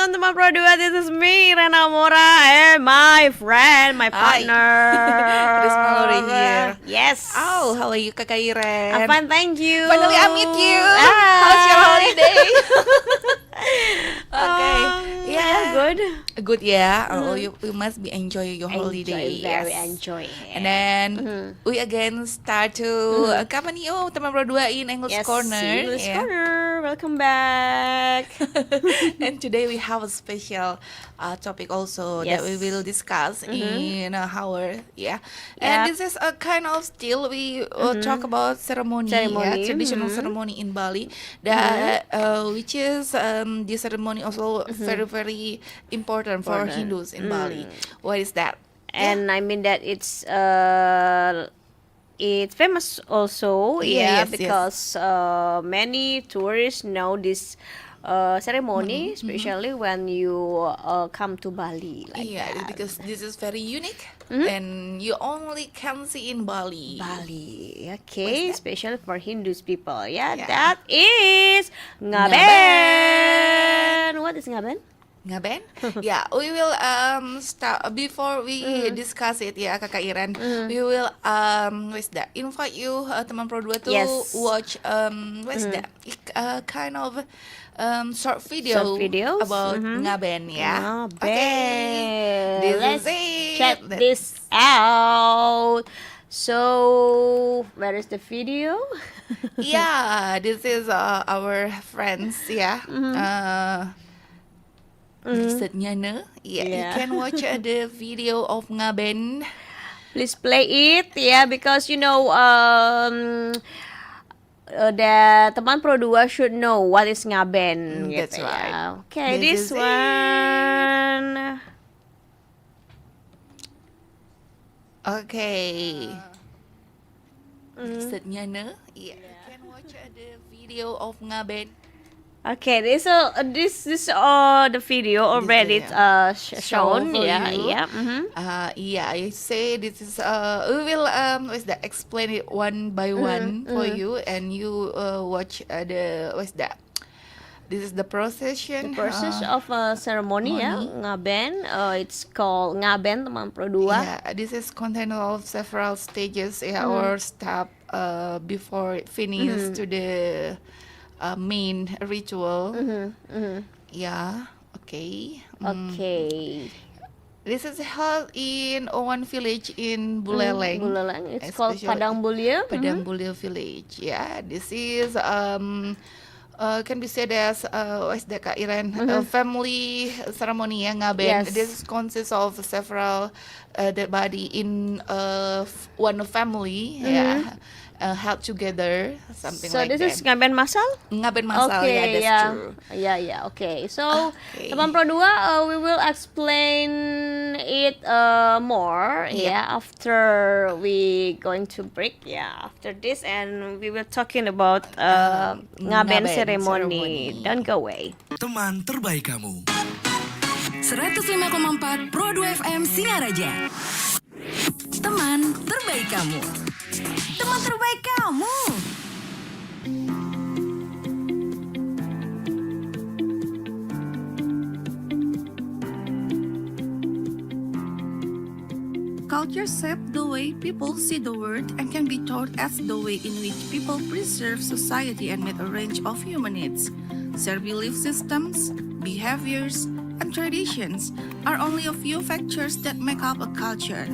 teman-teman Pro 2. This is me, Rena Mora, and my friend, my partner. It is Mallory here. Yes. Oh, how are you, Kakak Iren? I'm fine, thank you. Finally, I meet you. Ah. How's your holiday? Okay. Yeah, good. Good ya. Oh, you must be enjoy your holiday. Very Yes. enjoy. And then we again start to accompany you, teman Pro 2 in English Yes, Corner. English Yeah. Corner. Welcome back. And today we have a special topic also that we Yes. will discuss in our Yep. And this is a kind of still we talk about ceremony, Ceremony, traditional ceremony in Bali that which is the ceremony also very important for Hindus in Bali. What is that? And I mean that it's famous also, Yes, because many tourists know this ceremony, especially when you come to Bali. Like that. Because this is very unique and you only can see in Bali. Bali, okay, What's especially for Hindus people. Yeah, Yeah. that is Ngaben. Ngaben. What is Ngaben? Ngaben? Yeah, we will start before we discuss it ya Kakak Iren. We will invite you teman Pro 2 to Yes. watch what's that? Kind of short video, about Ngaben ya. Ngaben. Okay. This Let's is it. check this out. So, where is the video? Yeah, this is our friends ya. Nyana. Yeah, you Yeah. can watch the video of Ngaben. Please play it, because the teman Pro 2 should know what is Ngaben. That's gitu right. ya. Okay, This this is one. Okay. Nyana. Yeah, you can watch the video of Ngaben. Okay, this the video already shown. for Yeah, you. yeah. Yeah, I say this is we will explain it one by one for you, and you watch this is the procession. The process of a ceremony, Ngaben. It's called Ngaben, teman Pro 2. Yeah, this is content of several stages or step before it finish to the main ritual. Yeah, okay. Okay. This is held in Owan Village in Buleleng. Buleleng. It's called Especially Padang Bulia. Padang Bulia Village. Yeah, this is can be said as Kak Iren, a family ceremony Ngaben. Yes. This consists of several dead body in one family. Held together, something So like this that. is Ngaben masal. Ngaben masal, Okay, yeah, that's true. Yeah. Okay. So, Okay. teman Pro 2, we will explain it more. After we going to break. After this, and we will talking about Ngaben Ngaben ceremony. ceremony. Don't go away. Teman terbaik kamu. 105,4 Pro 2 FM Singaraja. Teman terbaik kamu. Teman terbaik kamu. Culture shapes the way people see the world and can be taught as the way in which people preserve society and meet a range of human needs. Their belief systems, behaviors, and traditions are only a few factors that make up a culture.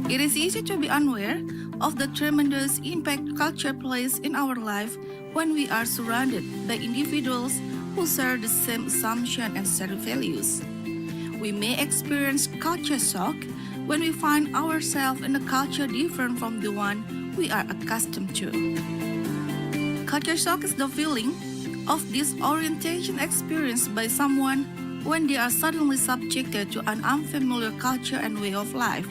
It is easy to be unaware of the tremendous impact culture plays in our life when we are surrounded by individuals who share the same assumption and shared values. We may experience culture shock when we find ourselves in a culture different from the one we are accustomed to. Culture shock is the feeling of disorientation experienced by someone when they are suddenly subjected to an unfamiliar culture and way of life.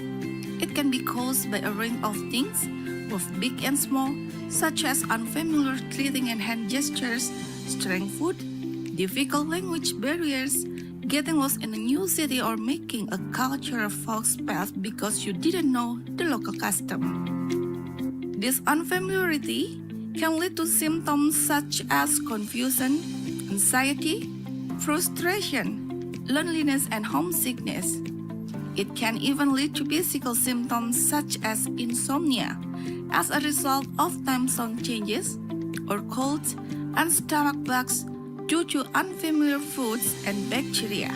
It can be caused by a range of things, both big and small, such as unfamiliar clothing and hand gestures, strange food, difficult language barriers, getting lost in a new city, or making a cultural false path because you didn't know the local custom. This unfamiliarity can lead to symptoms such as confusion, anxiety, frustration, loneliness, and homesickness. It can even lead to physical symptoms such as insomnia as a result of time zone changes, or colds and stomach bugs due to unfamiliar foods and bacteria.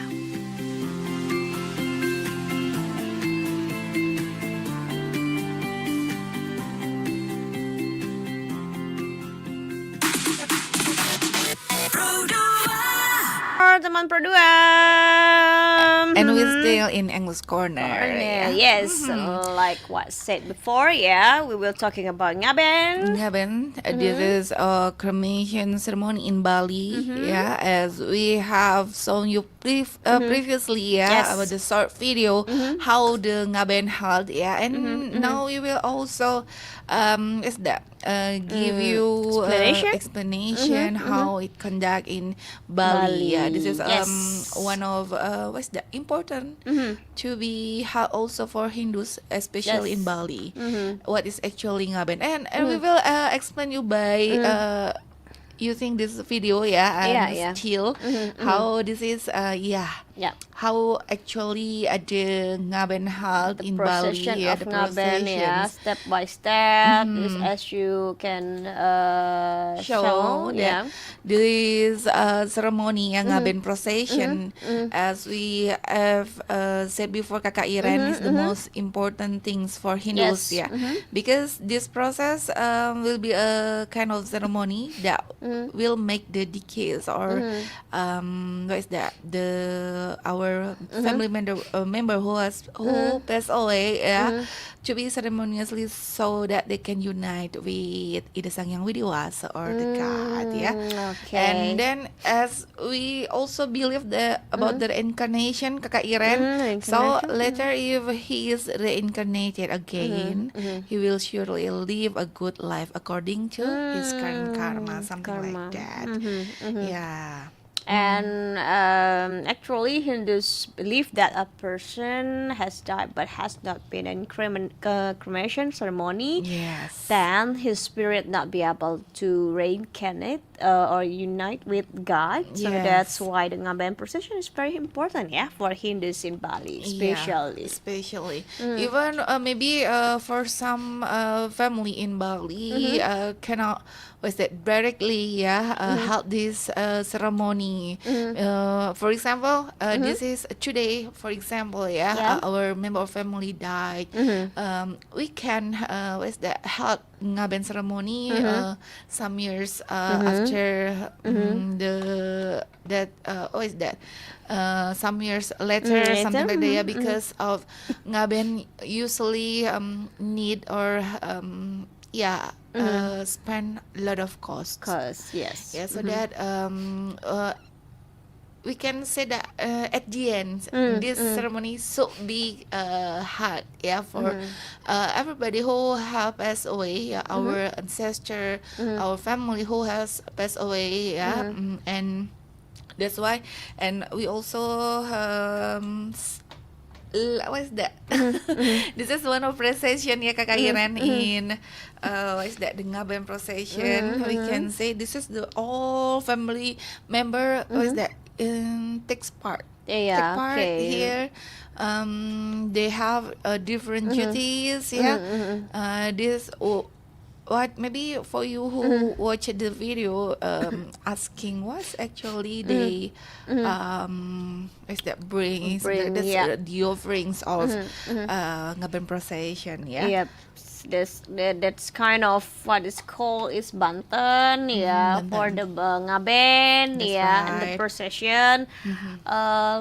Teman Perdua. And we're still in English corner. Yes, like what said before, we will talking about ngaben. Ngaben, this is a cremation ceremony in Bali, as we have shown you previously, Yes. about the short video, how the ngaben held, and now we will also, give you explanation how it conduct in Bali. Yeah, this is Yes. one of important to be also for Hindus, especially in Yes. Bali. What is actually ngaben, and we will explain you by using this video, and still how this is, Yeah. how actually the ngaben held in Bali, Procession of the ngaben, processions. step by step, just as you can show, that this ceremony yang ngaben procession, as we have said before, Kakak Iren, is the most important things for Hindus, Yes. because this process will be a kind of ceremony that will make the decays, or what is that, our family member who passed away, to be ceremoniously, so that they can unite with Ida Sang Yang Widiwasa, or the God, Okay. And then, as we also believe about the reincarnation, Kakak Iren, so Reincarnation. later if he is reincarnated again, he will surely live a good life according to his current karma, something karma. like that. Yeah. And actually, Hindus believe that a person has died but has not been in cremation ceremony. Yes. Then his spirit not be able to reincarnate or unite with God. So Yes. that's why the ngaben procession is very important, for Hindus in Bali, especially. Especially even maybe for some family in Bali cannot directly held this ceremony. For example, this is today. For example, our member of family died. We can held ngaben ceremony some years after some years later, something like that, because of ngaben usually need or spend a lot of costs. Cause yes. Yeah, so that we can say that at the end, this ceremony should be had, for everybody who have passed away, our ancestor, our family who has passed away, and that's why, and we also what is that? This is one of procession, Kakak Iren, in what is that, the ngaben procession. We can say this is the all family member. What is that? Takes part. Yeah, Take part okay. here. They have different duties. This. What maybe for you who watch the video, asking what's actually they is that bring the offerings of ngaben procession, Yep. That's kind of what is called is Banten, Banten. for the ngaben, That's and the right. procession,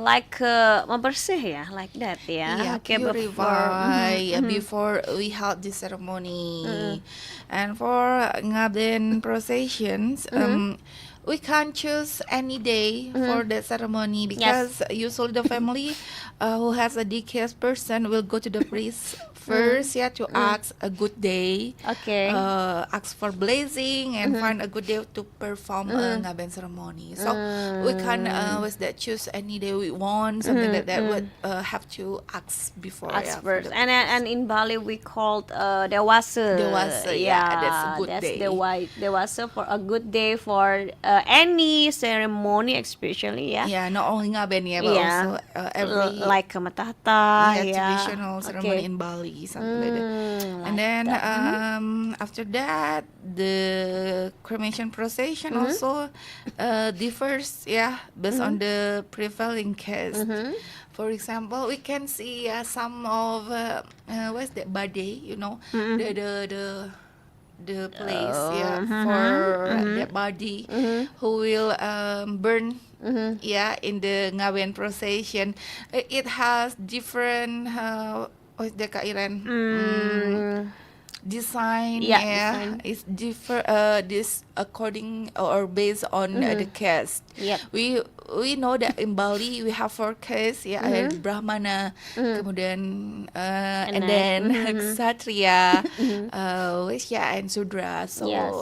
like membersih, like that, Okay, purify before we held the ceremony. And for ngaben processions, we can't choose any day for the ceremony, because usually the family who has a deceased person will go to the priest First, to ask a good day. Okay. Ask for blessing and find a good day to perform a ngaben ceremony. So we can with that choose any day we want, something like that. Would have to ask before. Ask for first. the- And in Bali we called Dewasa. Dewasa, that's a good day. Dewasa for a good day for any ceremony, especially not only ngaben but also every like Matahta, traditional ceremony in Bali, something like that. And then after that, the cremation procession also differs, based on the prevailing caste. For example, we can see some of what's that badai, the place for the body who will burn in the ngawen procession. It has different what's the Kak Iren? Design, design. it's different. This according or based on the caste. Yep. We know that in Bali we have 4 castes, ada Brahmana, kemudian and then Ksatria, Vaishya and Sudra. So Yes.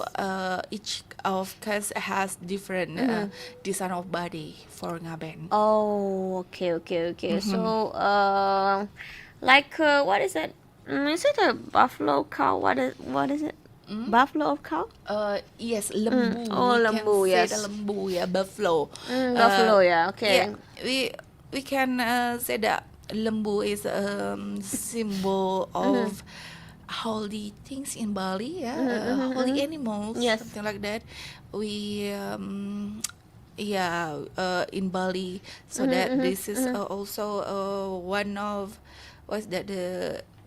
each of caste has different design of body for ngaben. Oh, okay. So, like, what is it? Is it a buffalo cow? What is it? Buffalo or cow? Yes, lembu. Oh, We lembu, can say yes. the lembu, buffalo. Buffalo, okay. We can say that lembu is a symbol of holy things in Bali, holy animals, Yes. something like that. We in Bali, so that this is also one of what's that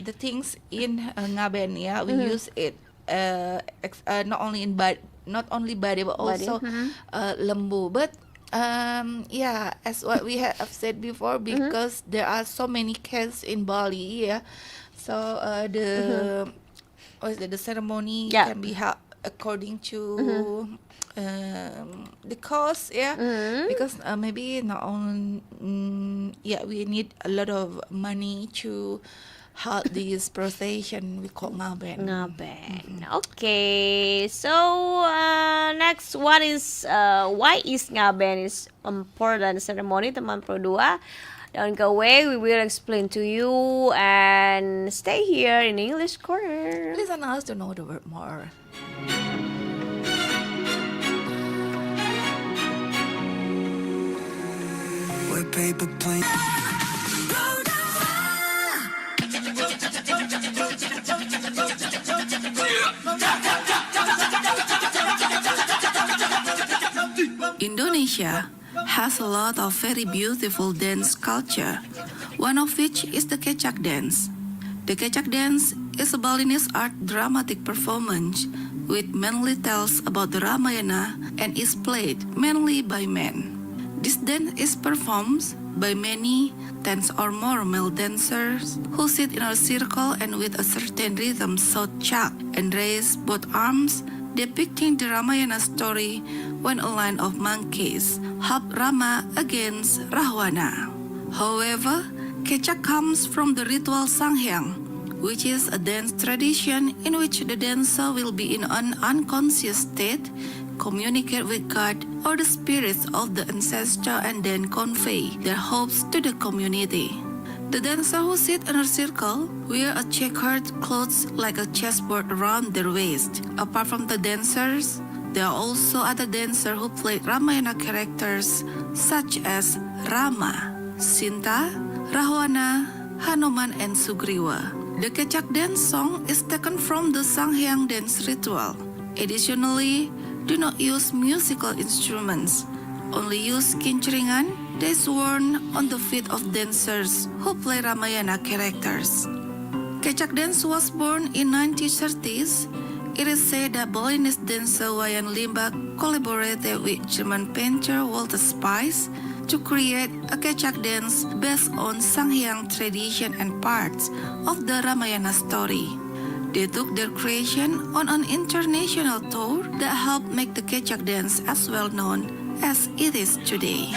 the things in ngaben, we use it not only body but also lembu, but as what we have said before, because there are so many castes in Bali, so the ceremony can be held according to the cost, because maybe not only we need a lot of money to hold this procession we call ngaben. Okay, so next, why is ngaben is important ceremony, teman Pro 2? Don't go away, we will explain to you, and stay here in English Corner. Listen us to know the word more. White paper plane. Indonesia has a lot of very beautiful dance culture, one of which is the Kecak dance. The Kecak dance is a Balinese art dramatic performance which mainly tells about the Ramayana and is played mainly by men. This dance is performed by many 10 or more male dancers who sit in a circle and with a certain rhythm shout chak and raise both arms, depicting the Ramayana story when a line of monkeys help Rama against Rahwana. However, Kecak comes from the ritual Sanghyang, which is a dance tradition in which the dancer will be in an unconscious state, communicate with God or the spirits of the ancestor, and then convey their hopes to the community. The dancer who sit in a circle wear a checkered clothes like a chessboard around their waist. Apart from the dancers, there are also other dancers who play Ramayana characters such as Rama, Sinta, Rahwana, Hanuman, and Sugriwa. The Kecak dance song is taken from the Sanghyang dance ritual. Additionally, do not use musical instruments. Only use kincringan that is worn on the feet of dancers who play Ramayana characters. Kecak dance was born in 1930s. It is said that Balinese dancer Wayan Limbak collaborated with German painter Walter Spies to create a Kecak dance based on Sanghyang tradition and parts of the Ramayana story. They took their creation on an international tour that helped make the Kecak dance as well known as it is today.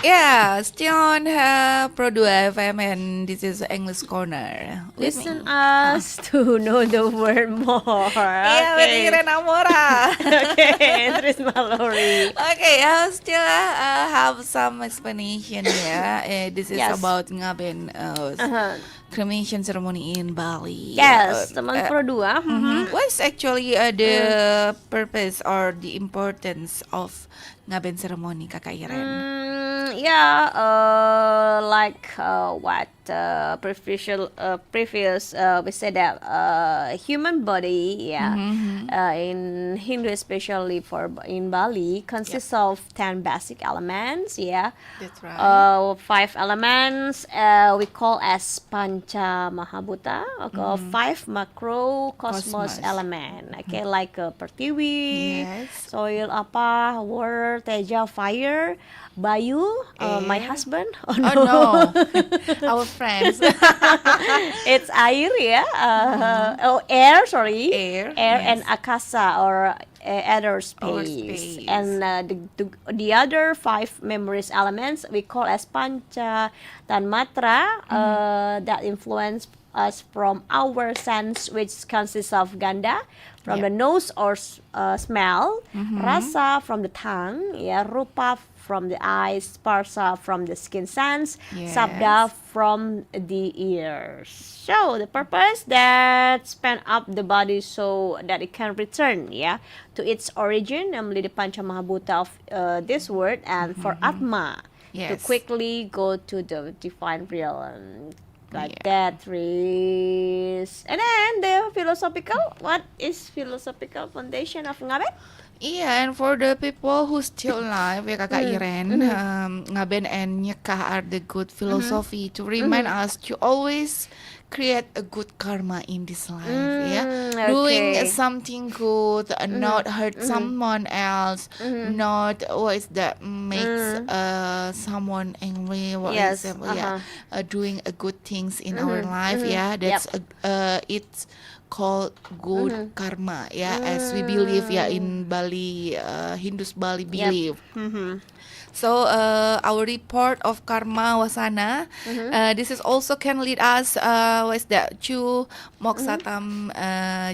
Yeah, still on Pro 2 FM and this is English Corner. With me. Listen us to know the word more. Yeah, with Okay. Irene Amora. Okay, Tris Mallory. Okay, I still have some explanation here. This is Yes. about ngaben Uh-huh. cremation ceremony in Bali. Yes, teman Pro 2. What's actually the purpose or the importance of ngaben ceremony, Kakak Iren? Yeah, like what previous we said that human body, in Hindu especially in Bali consists of 10 basic elements. Yeah, That's right. 5 elements we call as Pancha Mahabhuta, or 5 macro cosmos Cosmos. element. Okay, like Pertiwi, Yes. soil, apa, water, teja, fire, Bayu, my Air. husband. Oh Oh no, no, our friends. it's air, yeah. Air, sorry. Air, Air yes. and akasa or outer Outer space. space. And the other 5 memories elements we call as pancha tanmatra that influence us from our sense, which consists of ganda from the nose or smell, rasa from the tongue, yeah, rupa from the eyes, sparsa from the skin sense, Yes. sabda from the ears. So the purpose that span up the body so that it can return, yeah, to its origin, namely the pancha mahabhuta of this word, and for atma to Yes. quickly go to the divine realm. Like Yeah. that, Riz. And then the philosophical. What is philosophical foundation of ngaben? Iya, and for the people who still alive, ya Kakak Iren, Ngaben and Nyekah are the good philosophy to remind us to always create a good karma in this life, ya. Doing Okay. something good, not hurt someone else, not what is that makes someone angry, for Yes, example, doing a good things in our life, that's it's called good karma, as we believe, in Bali, Hindus Bali believe. So our report of karma wasana, this is also can lead us what is that to moksatam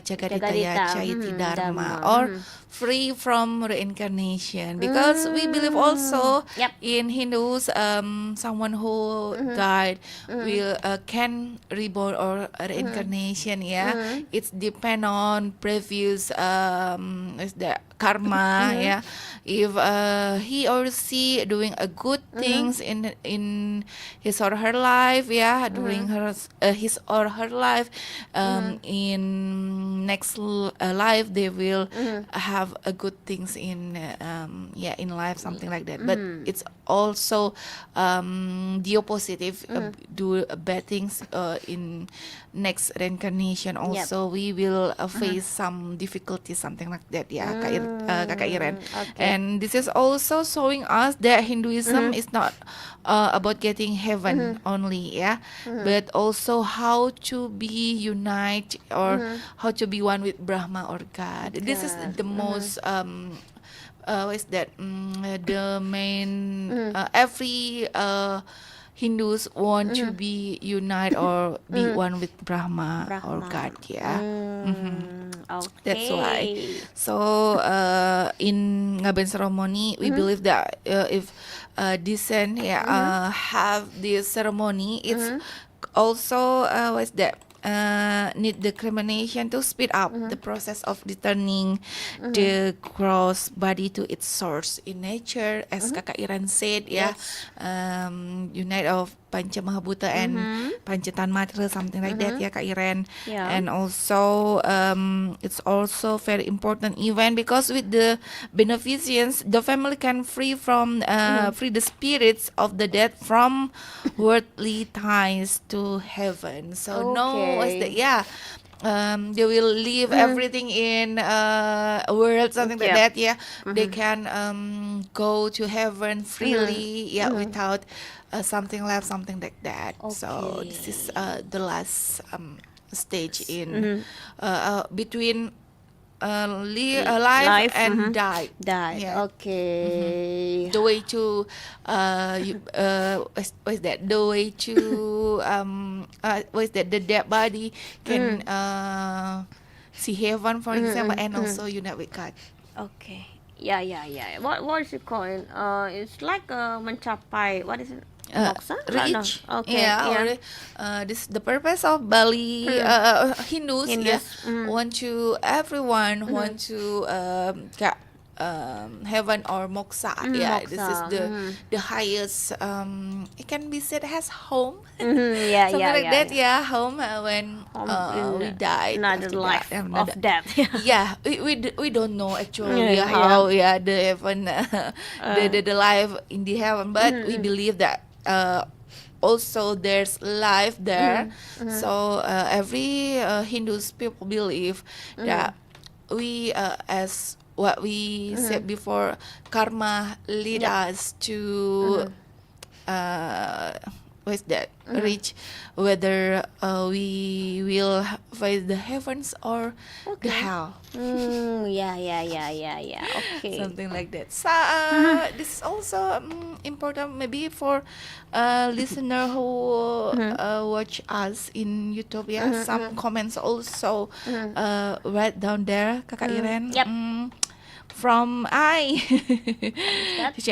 jagaditaya Jagadita, chaiti dharma, dharma, or free from reincarnation, because we believe also Yep. in Hindus, someone who died will can reborn or reincarnation, it's depend on previous is the karma, if he or she doing a good things in his or her life, during her his or her life, in next life they will have a good things in in life, something like that. But it's also the opposite, if do bad things in next reincarnation also, we will face some difficulties, something like that, Kakak Iren. Okay. And this is also showing us that Hinduism is not about getting heaven only, but also how to be unite, or how to be one with Brahma or God. This is the most what is that? The main every Hindus want to be unite or be one with Brahma or God, Okay. That's why. So in Ngaben ceremony, we believe that if descent have this ceremony, it's also what's that? Need the cremation to speed up the process of returning the gross body to its source in nature, as Kakak Iren said, unite of Panca Mahabhuta and Panca Tanmatra, something like that, Kak Iren. Yeah. And also it's also very important event, because with the beneficence, the family can free from free the spirits of the dead from worldly ties to heaven. So no, what's Okay. that? They will leave everything in a world, something like Yep. that. They can go to heaven freely, without something left, something like that. So this is the last stage in between life Life, and die. Died. Yeah. Okay. The way to what is that? The way to what is that? The dead body can see heaven, for example, and also unite with God. Okay. Yeah. What is it called? It's like mencapai. What is it? Moksa? No. Reach. Okay. Or this the purpose of Bali Hindus. Hindus, Want to everyone want to get heaven or moksha. This is moksha, the highest. It can be said as home. Yeah. Something like that. Home when we die. Another after life that, of death. we don't know actually Yeah, how the heaven the life in the heaven, but we believe that also there's life there. So every Hindus people believe that we as what we said before, karma lead us to what's that, reach whether we will face the heavens or the hell, Yeah. Okay. something like that. So this is also important maybe for listener who watch us in YouTube. Some comments also write down there, Kakak Iren. Yep. From Cici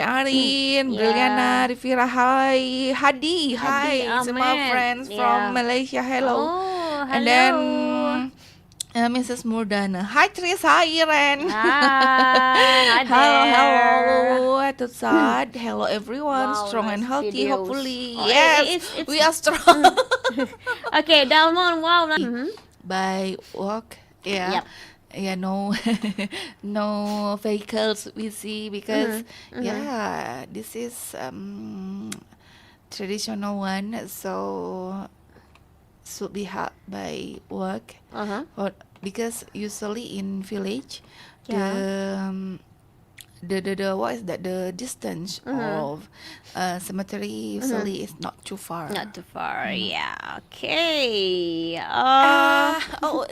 Arin, Yeah. Briliana, Rivira, hi, Hadi, hi, semua Ahmed. friends Yeah. from Malaysia, hello. Oh, And hello. then Mrs. Murdana, hi Tris, hi Iren. Hi Hello, Atutsad. Hello everyone, Wow, strong and nice healthy, videos. hopefully. Oh, Yes, it's- we are strong. Okay, Dalmon. Wow. By walk, Yep. yeah, no no vehicles we see because yeah, this is traditional one, so should be helped by work. Or because usually in village, the what is that, the distance of cemetery usually is not too far. Not too far. Yeah. Okay. Oh,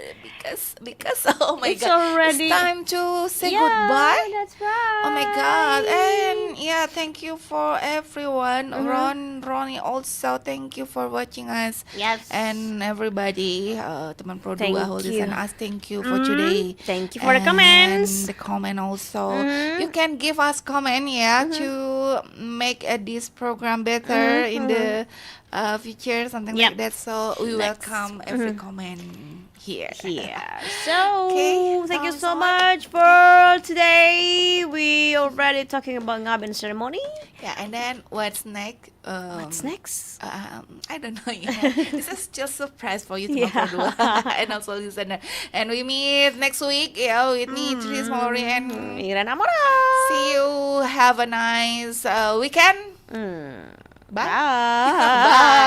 because oh my It's god, already- it's time to say yeah, goodbye. That's right. Oh my god, and yeah, thank you for everyone. Ronnie also, thank you for watching us. Yes. And everybody, teman Pro Thank 2 who listen you. us, thank you for today. Thank you for the And comments. the comment also. You can give us comment, yeah, to make this program better in the future, something Yep. like that. So we Next. welcome every comment here. Yeah. So Okay, thank you thumbs so up. much for today. We already talking about Ngabin ceremony. Yeah, and then what's next? What's next? I don't know. Yeah. This is just surprise for you, Yeah. Teman Pro 2 and also listener. And we meet next week. Yeah, with me, Tris Mallory, and Irana Mora. see you. Have a nice weekend. Mm. Bye. Bye. Bye.